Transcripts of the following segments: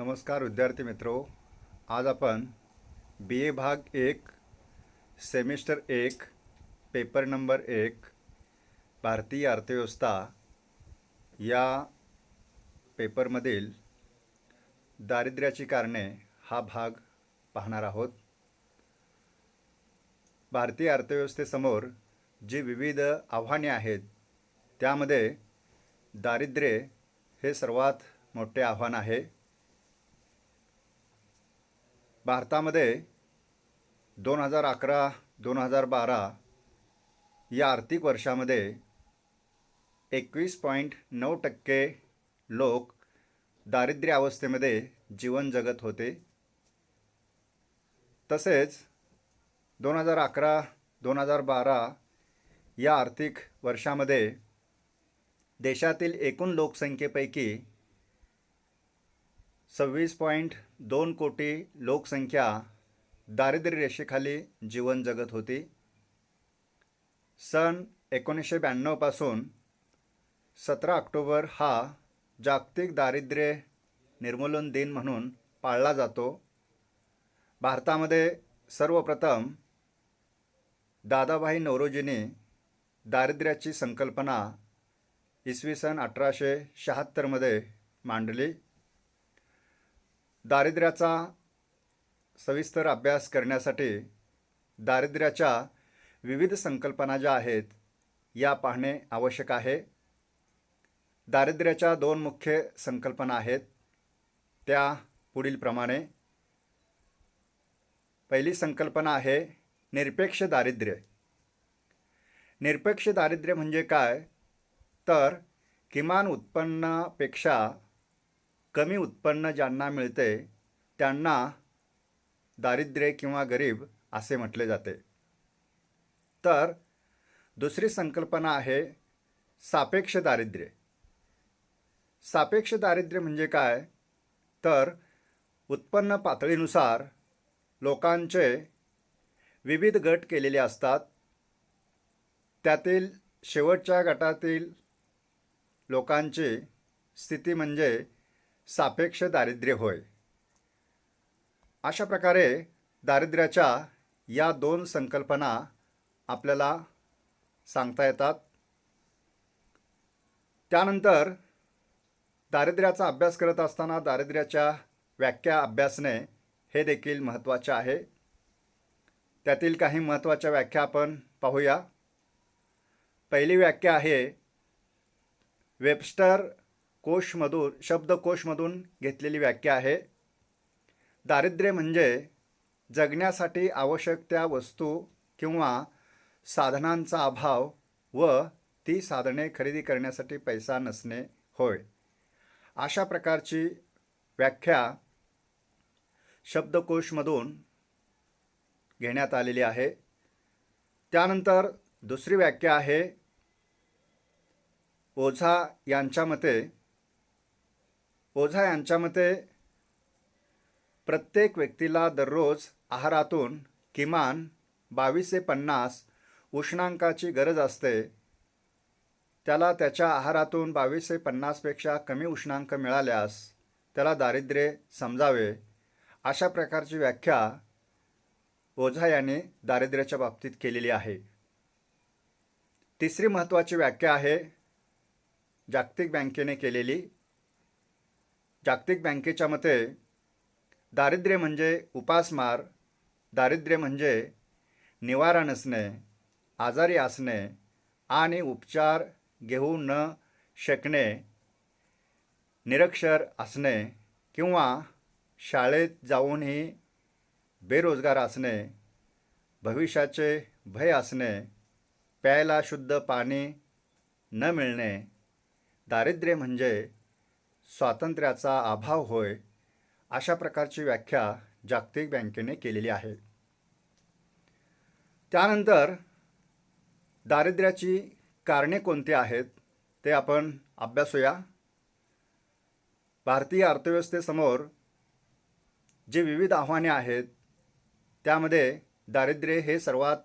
नमस्कार विद्यार्थी मित्रों, आज अपन BA भाग 1 सेमिस्टर 1 पेपर नंबर 1 भारतीय अर्थव्यवस्था या पेपरमधील दारिद्र्याची कारणे हा भाग पाहणार आहोत। भारतीय अर्थव्यवस्थेसमोर जी विविध आव्हाने आहेत त्यामध्ये दारिद्र्य हे सर्वात मोठे आव्हान आहे। भारतामध्ये 2011-2012 या आर्थिक वर्षामध्ये 21.9% लोक दारिद्र्य अवस्थेमध्ये जीवन जगत होते। तसेच 2011-2012 या आर्थिक वर्षामध्ये देशातील एकूण लोकसंख्येपैकी 26.2 कोटी लोकसंख्या दारिद्र्य रेषेखाली जीवन जगत होती। सन 1992 पासून 17 ऑक्टोबर हा जागतिक दारिद्र्य निर्मूलन दिन म्हणून पाळला जातो। भारतामध्ये सर्वप्रथम दादाभाई नौरोजींनी दारिद्र्याची संकल्पना इसवी सन 1876 मध्ये मांडली। दारिद्र्याचा सविस्तर अभ्यास करण्यासाठी दारिद्र्याच्या विविध संकल्पना ज्या आहेत या पाहणे आवश्यक आहे। दारिद्र्याच्या दोन मुख्य संकल्पना आहेत, त्या पुढीलप्रमाणे। पहिली संकल्पना आहे निरपेक्ष दारिद्र्य। निरपेक्ष दारिद्र्य म्हणजे काय, तर किमान उत्पन्नापेक्षा कमी उत्पन्न ज्यांना मिळते त्यांना दारिद्र्य किंवा गरीब असे म्हटले जाते। तर दुसरी संकल्पना आहे सापेक्ष दारिद्र्य। सापेक्ष दारिद्र्य म्हणजे काय, तर उत्पन्न पातळीनुसार लोकांचे विविध गट केलेले असतात, त्यातील शेवटच्या गटातील लोकांची स्थिती म्हणजे सापेक्ष दारिद्र्य होय। अशा प्रकारे दारिद्र्याच्या या दोन संकल्पना आपल्याला सांगता येतात। त्यानंतर दारिद्र्याचा अभ्यास करत असताना दारिद्र्याच्या व्याख्या अभ्यासणे हे देखील महत्त्वाचे आहे। त्यातील काही महत्त्वाच्या व्याख्या आपण पाहूया। पहिली व्याख्या आहे वेबस्टर शब्दकोशमधून घेतलेली व्याख्या आहे। दारिद्र्य म्हणजे जगण्यासाठी आवश्यक त्या वस्तू किंवा साधनांचा अभाव व ती साधने खरेदी करण्यासाठी पैसा नसणे होय। अशा प्रकारची व्याख्या शब्दकोशमधून घेण्यात आलेली आहे। त्यानंतर दुसरी व्याख्या आहे ओझा यांच्या मते प्रत्येक व्यक्तीला दररोज आहारातून किमान 22 ते 50 उष्णांकाची गरज असते। त्याला त्याच्या आहारातून 22 ते 50 पेक्षा कमी उष्णांक मिळाल्यास त्याला दारिद्र्य समजावे। अशा प्रकारची व्याख्या ओझा यांनी दारिद्र्याच्या बाबतीत केलेली आहे। तिसरी महत्त्वाची व्याख्या आहे जागतिक बँकेने केलेली। जागतिक बँकेच्या मते दारिद्र्य म्हणजे उपासमार, दारिद्र्य म्हणजे निवारा नसणे, आजारी असणे आणि उपचार घेऊ न शकणे, निरक्षर असणे किंवा शाळेत जाऊनही बेरोजगार असणे, भविष्याचे भय असणे, प्यायला शुद्ध पाणी न मिळणे, दारिद्र्य म्हणजे स्वातंत्र्याचा अभाव होय। अशा प्रकारची व्याख्या जागतिक बँकेने केलेली आहे। त्यानंतर दारिद्र्याची कारणे कोणती आहेत ते आपण अभ्यासूया। भारतीय अर्थव्यवस्थेसमोर जे विविध आव्हाने आहेत त्यामध्ये दारिद्र्य हे सर्वात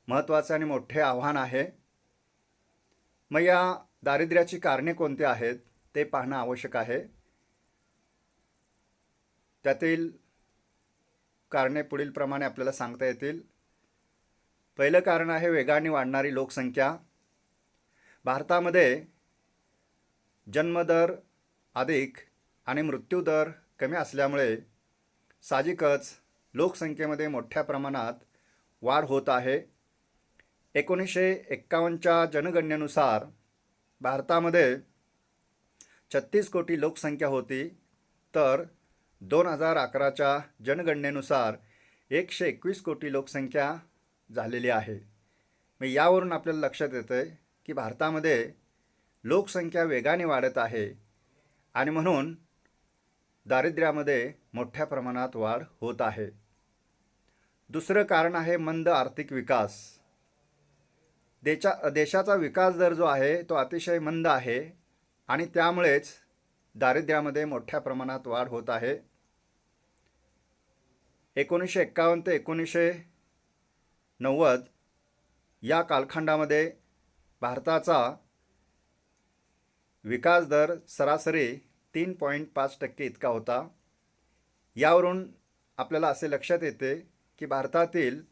महत्त्वाचे आणि मोठे आव्हान आहे। मग या दारिद्र्याची कारणे कोणती आहेत ते पाहणं आवश्यक आहे। त्यातील कारणे पुढीलप्रमाणे आपल्याला सांगता येतील. पहिलं कारण आहे वेगाने वाढणारी लोकसंख्या. भारतामध्ये जन्मदर अधिक आणि मृत्यूदर कमी असल्यामुळे साहजिकच लोकसंख्येमध्ये मोठ्या प्रमाणात वाढ होत आहे. 1951च्या जनगणनेनुसार भारतामध्ये 36 कोटी लोकसंख्या होती, तर 2011च्या जनगणनेनुसार 121 कोटी लोकसंख्या झालेली आहे. मग यावरून आपल्याला लक्षात येतं की भारतामध्ये लोकसंख्या वेगाने वाढत आहे आणि म्हणून दारिद्र्यामध्ये मोठ्या प्रमाणात वाढ होत आहे. दुसरं कारण आहे मंद आर्थिक विकास. देशाचा विकास दर जो आहे तो अतिशय मंद आहे आणि त्यामुळेच दारिद्र्यामध्ये मोठ्या प्रमाणात वाढ होत आहे. 1951 ते 1990 या कालखंडामध्ये भारताचा विकास दर सरासरी 3.5% इतका होता. यावरून आपल्याला असे लक्षात येते की भारतातील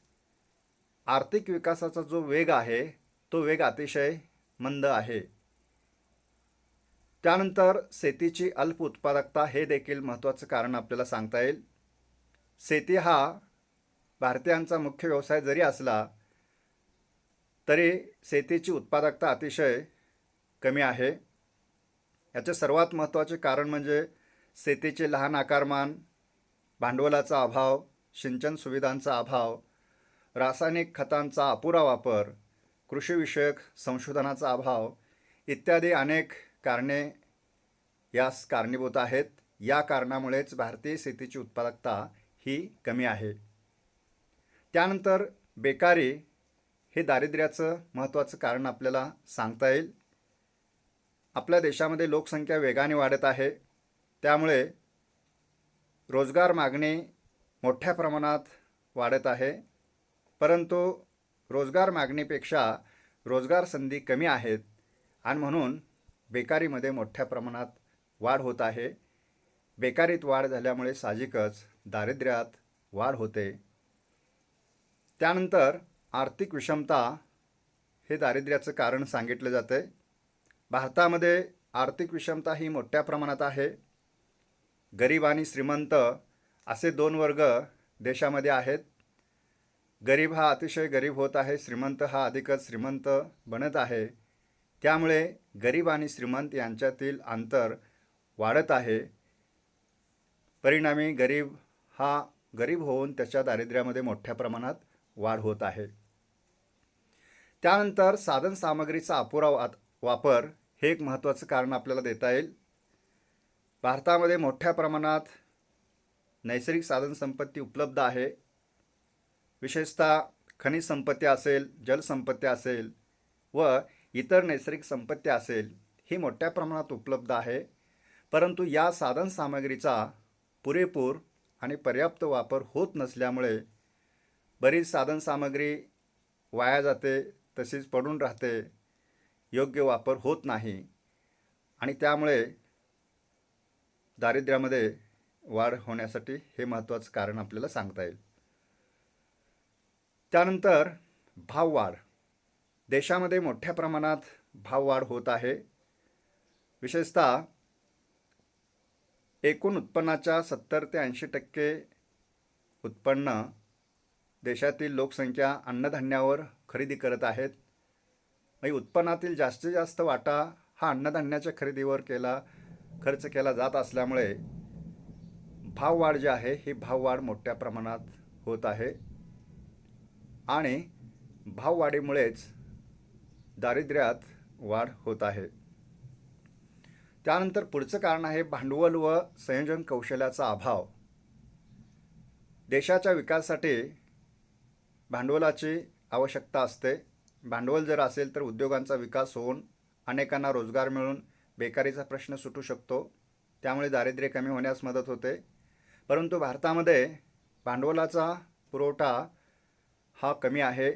आर्थिक विकासाचा जो वेग आहे तो वेग अतिशय मंद आहे. त्यानंतर शेतीची अल्प उत्पादकता हे देखील महत्त्वाचं कारण आपल्याला सांगता येईल. शेती हा भारतीयांचा मुख्य व्यवसाय जरी असला तरी शेतीची उत्पादकता अतिशय कमी आहे. याचे सर्वात महत्त्वाचे कारण म्हणजे शेतीचे लहान आकारमान, भांडवलाचा अभाव, सिंचन सुविधांचा अभाव, रासायनिक खतांचा अपुरा वापर, कृषीविषयक संशोधनाचा अभाव इत्यादी अनेक कारणे यास कारणीभूत आहेत. या कारणामुळेच भारतीय शेतीची उत्पादकता ही कमी आहे. त्यानंतर बेकारी हे दारिद्र्याचं महत्त्वाचं कारण आपल्याला सांगता येईल. आपल्या देशामध्ये लोकसंख्या वेगाने वाढत आहे, त्यामुळे रोजगार मागणी मोठ्या प्रमाणात वाढत आहे, परंतु रोजगार मागणीपेक्षा रोजगार संधी कमी आहेत आणि म्हणून बेकारीमध्ये मोठ्या प्रमाणात वाढ होत आहे. बेकारीत वाढ झाल्यामुळे साहजिकच दारिद्र्यात वाढ होते. त्यानंतर आर्थिक विषमता हे दारिद्र्याचं कारण सांगितलं जाते. भारतामध्ये आर्थिक विषमता ही मोठ्या प्रमाणात आहे. गरीब आणि श्रीमंत असे दोन वर्ग देशामध्ये आहेत. गरीब हा अतिशय गरीब होत आहे, श्रीमंत हा अधिकच श्रीमंत बनत आहे. त्यामुळे गरीब आणि श्रीमंत यांच्यातील अंतर वाढत आहे. परिणामी गरीब होऊन त्याच्या दारिद्र्यामध्ये मोठ्या प्रमाणात वाढ होत आहे. त्यानंतर साधनसामग्रीचा अपुरा वापर हे एक महत्त्वाचं कारण आपल्याला देता येईल. भारतामध्ये मोठ्या प्रमाणात नैसर्गिक साधनसंपत्ती उपलब्ध आहे. विशेषतः खनिज संपत्ती असेल, जलसंपत्ती असेल व इतर नैसर्गिक संपत्ती असेल ही मोठ्या प्रमाणात उपलब्ध आहे. परंतु या साधनसामग्रीचा पुरेपूर आणि पर्याप्त वापर होत नसल्यामुळे बरीच साधनसामग्री वाया जाते, तशीच पडून राहते, योग्य वापर होत नाही आणि त्यामुळे दारिद्र्यामध्ये वाढ होण्यासाठी हे महत्त्वाचं कारण आपल्याला सांगता येईल. त्यानंतर भाववाढ. देशामध्ये मोठ्या प्रमाणात भाववाढ होत आहे. विशेषतः एकूण उत्पन्नाच्या 70 ते 80% उत्पन्न देशातील लोकसंख्या अन्नधान्यावर खरेदी करत आहेत. उत्पन्नातील जास्तीत जास्त वाटा हा अन्नधान्याच्या खरेदीवर खर्च केला जात असल्यामुळे भाववाढ जी आहे ही भाववाढ मोठ्या प्रमाणात होत आहे आणि भाववाढीमुळेच दारिद्र्यात वाढ होत आहे. त्यानंतर पुढचं कारण आहे भांडवल व संयोजन कौशल्याचा अभाव. देशाच्या विकासासाठी भांडवलाची आवश्यकता असते. भांडवल जर असेल तर उद्योगांचा विकास होऊन अनेकांना रोजगार मिळून बेकारीचा प्रश्न सुटू शकतो. त्यामुळे दारिद्र्य कमी होण्यास मदत होते. परंतु भारतामध्ये भांडवलाचा पुरवठा हा कमी आहे.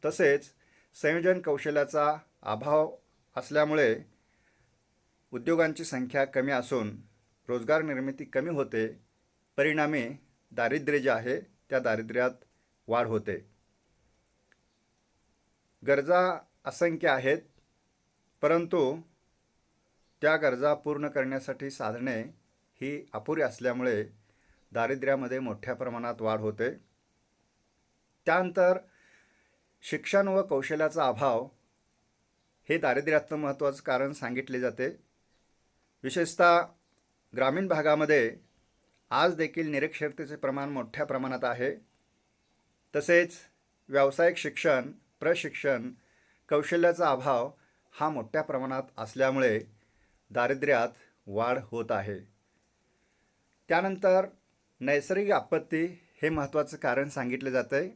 तसेच संयोजन कौशल्याचा अभाव असल्यामुळे उद्योगांची संख्या कमी असून रोजगार निर्मिती कमी होते परिणामी दारिद्र्य जे आहे त्या दारिद्र्यात वाढ होते. गरजा असंख्य आहेत, परंतु त्या गरजा पूर्ण करण्यासाठी साधने ही अपुरी असल्यामुळे दारिद्र्यामध्ये मोठ्या प्रमाणात वाढ होते. त्यानंतर शिक्षण व कौशल्याचा अभाव हे दारिद्र्याचं महत्त्वाचं कारण सांगितले जाते. विशेषतः ग्रामीण भागामध्ये आज देखील निरक्षरतेचे प्रमाण मोठ्या प्रमाणात आहे. तसेच व्यावसायिक शिक्षण, प्रशिक्षण, कौशल्याचा अभाव हा मोठ्या प्रमाणात असल्यामुळे दारिद्र्यात वाढ होत आहे. त्यानंतर नैसर्गिक आपत्ती हे महत्त्वाचं कारण सांगितले जाते.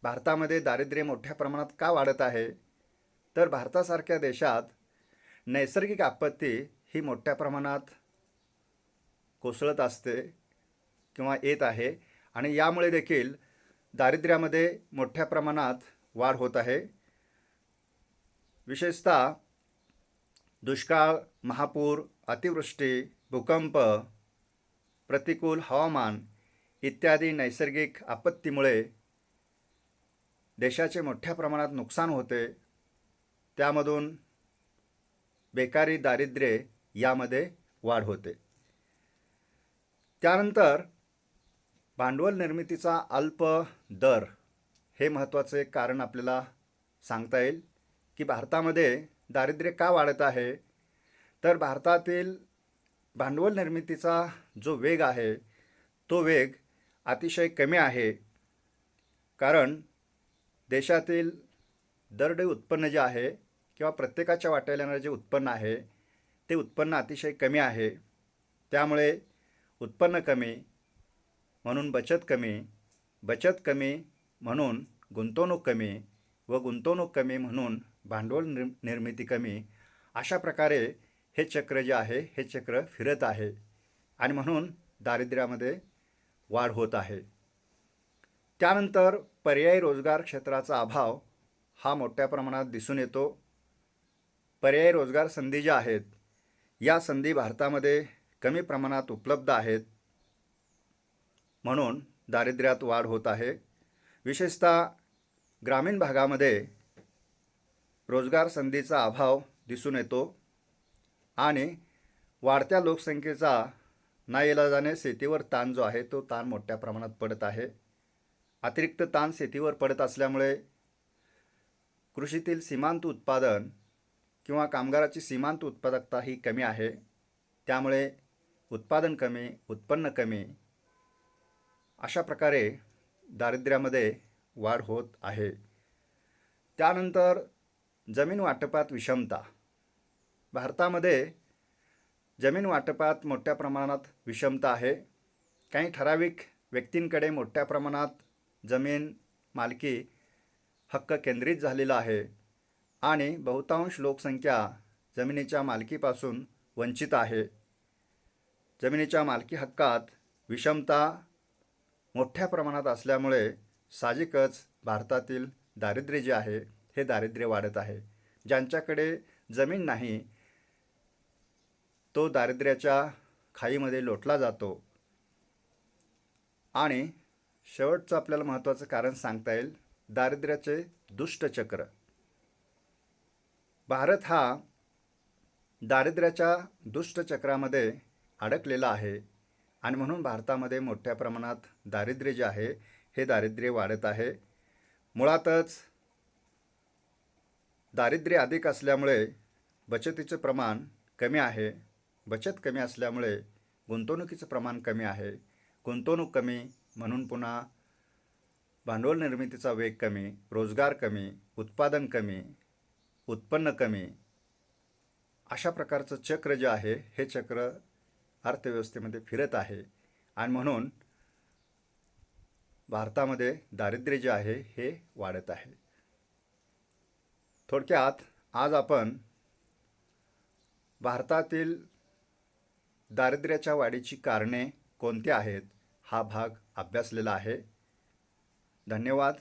भारतामध्ये दारिद्र्य मोठ्या प्रमाणात का वाढत आहे, तर भारतासारख्या देशात नैसर्गिक आपत्ती ही मोठ्या प्रमाणात कोसळत असते किंवा येत आहे आणि यामुळे देखील दारिद्र्यामध्ये मोठ्या प्रमाणात वाढ होत आहे. विशेषतः दुष्काळ, महापूर, अतिवृष्टी, भूकंप, प्रतिकूल हवामान इत्यादी नैसर्गिक आपत्तीमुळे देशाचे मोठ्या प्रमाणात नुकसान होते. त्यामधून बेकारी, दारिद्र्य यामध्ये वाढ होते. त्यानंतर भांडवल निर्मितीचा अल्प दर हे महत्त्वाचे कारण आपल्याला सांगता येईल की भारतामध्ये दारिद्र्य का वाढत आहे, तर भारतातील भांडवल निर्मितीचा जो वेग आहे तो वेग अतिशय कमी आहे. कारण देशातील दरडोई उत्पन्न जे आहे किंवा प्रत्येकाच्या वाट्याला येणारे जे उत्पन्न आहे ते उत्पन्न अतिशय कमी आहे. त्यामुळे उत्पन्न कमी म्हणून बचत कमी, बचत कमी म्हणून गुंतवणूक कमी व गुंतवणूक कमी म्हणून भांडवल निर्मिती कमी, अशा प्रकारे हे चक्र जे आहे हे चक्र फिरत आहे आणि म्हणून दारिद्र्यामध्ये वाढ होत आहे. त्यानंतर पर्यायी रोजगार क्षेत्राचा अभाव हा मोठ्या प्रमाणात दिसून येतो. पर्यायी रोजगार संधी ज्या आहेत या संधी भारतामध्ये कमी प्रमाणात उपलब्ध आहेत, म्हणून दारिद्र्यात वाढ होत आहे. विशेषतः ग्रामीण भागामध्ये रोजगार संधीचा अभाव दिसून येतो आणि वाढत्या लोकसंख्येचा नाईलाजाने शेतीवर ताण जो आहे तो ताण मोठ्या प्रमाणात पडत आहे. अतिरिक्त ताण शेतीवर पडत असल्यामुळे कृषीतील सीमांत उत्पादन किंवा कामगाराची सीमांत उत्पादकता ही कमी आहे. त्यामुळे उत्पादन कमी, उत्पन्न कमी, अशा प्रकारे दारिद्र्यामध्ये वाढ होत आहे. त्यानंतर जमीन वाटपात विषमता. भारतामध्ये जमीन वाटपात मोठ्या प्रमाणात विषमता आहे. काही ठराविक व्यक्तींकडे मोठ्या प्रमाणात जमीन मालकी हक्क केंद्रित झालेला आहे आणि बहुतांश लोकसंख्या जमिनीच्या मालकीपासून वंचित आहे. जमिनीच्या मालकी हक्कात विषमता मोठ्या प्रमाणात असल्यामुळे साहजिकच भारतातील दारिद्र्य जे आहे हे दारिद्र्य वाढत आहे. ज्यांच्याकडे जमीन नाही तो दारिद्र्याच्या खाईमध्ये लोटला जातो. आणि शेवटचं आपल्याला महत्त्वाचं कारण सांगता येईल दारिद्र्याचे दुष्टचक्र. भारत हा दारिद्र्याच्या दुष्टचक्रामध्ये अडकलेला आहे आणि म्हणून भारतामध्ये मोठ्या प्रमाणात दारिद्र्य जे आहे हे दारिद्र्य वाढत आहे. मुळातच दारिद्र्य अधिक असल्यामुळे बचतीचे प्रमाण कमी आहे. बचत कमी असल्यामुळे गुंतवणुकीचं प्रमाण कमी आहे. गुंतवणूक कमी म्हणून पुन्हा भांडवल निर्मितीचा वेग कमी, रोजगार कमी, उत्पादन कमी, उत्पन्न कमी, अशा प्रकारचं चक्र जे आहे हे चक्र अर्थव्यवस्थेमध्ये फिरत आहे आणि म्हणून भारतामध्ये दारिद्र्य जे आहे हे वाढत आहे. थोडक्यात आज आपण भारतातील दारिद्र्याच्या वाढीची कारणे कोणती आहेत हा भाग अभ्यासलेला आहे. धन्यवाद.